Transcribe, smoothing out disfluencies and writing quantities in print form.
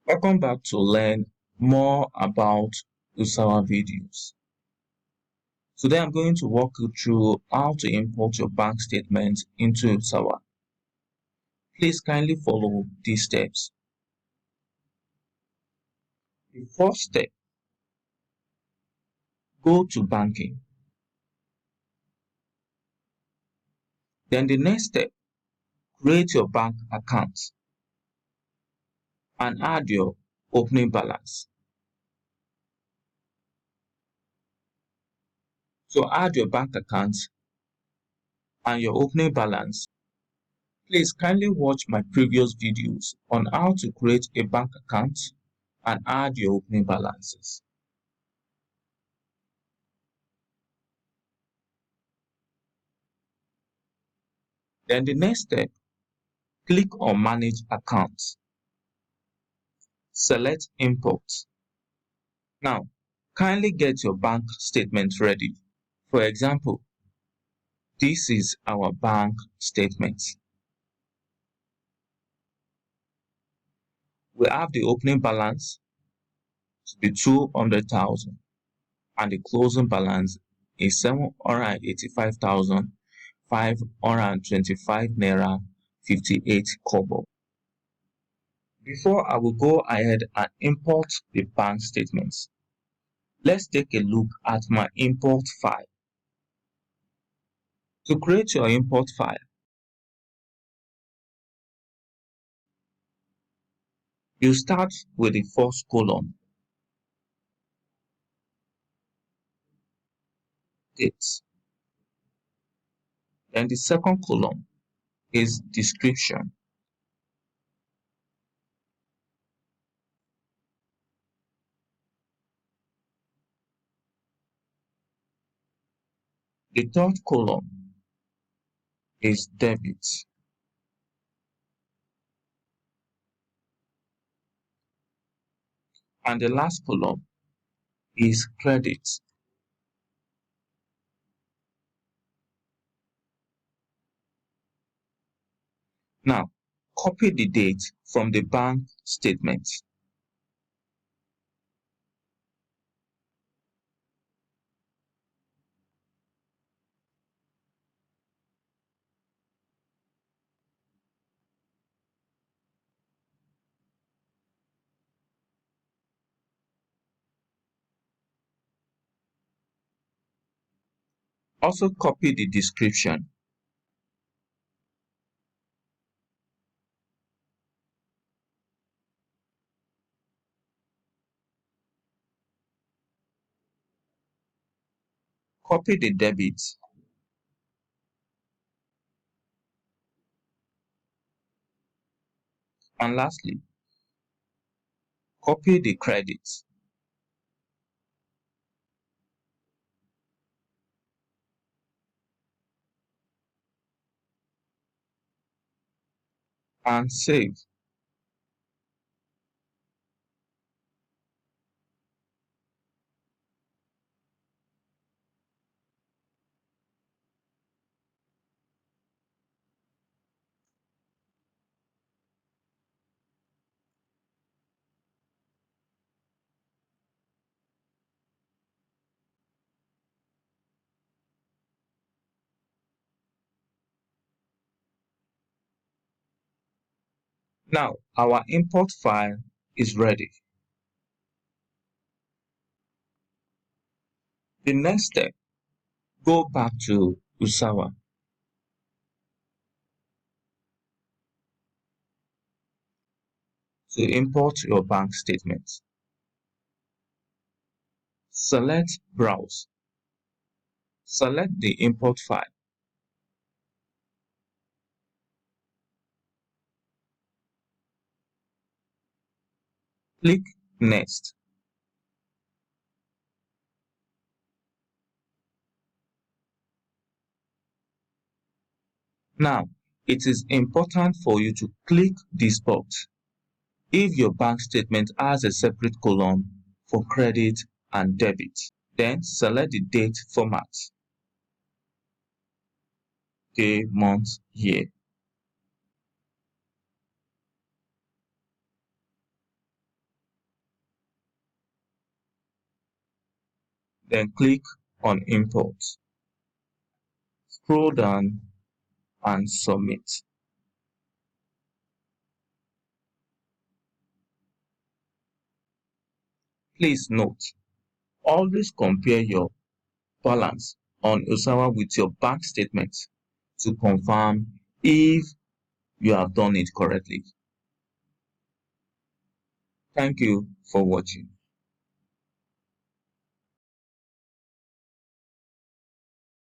Welcome back to learn more about Usawa videos. Today I'm going to walk you through how to import your bank statement into Usawa. Please kindly follow these steps. The first step, go to banking. Then the next step, create your bank account and add your opening balance. So add your bank account and your opening balance. Please kindly watch my previous videos on how to create a bank account and add your opening balances. Then the next step, click on Manage Accounts. Select Import. Now, kindly get your bank statement ready. For example, this is our bank statement. We have the opening balance to be 200,000 and the closing balance is 785,525 naira 58 kobo. Before I will go ahead and import the bank statements, let's take a look at my import file. To create your import file, you start with the first column, date. Then the second column is description. The third column is debit. And the last column is credit. Now, copy the date from the bank statement. Also copy the description. Copy the debit. And lastly, copy the credit. And save. Now, our import file is ready. The next step, go back to Usawa. To import your bank statement, select Browse. Select the import file. Click Next. Now, it is important for you to click this box if your bank statement has a separate column for credit and debit. Then select the date format, day, month, year. Then click on Import. Scroll down and Submit. Please note, always compare your balance on Usawa with your bank statement to confirm if you have done it correctly. Thank you for watching.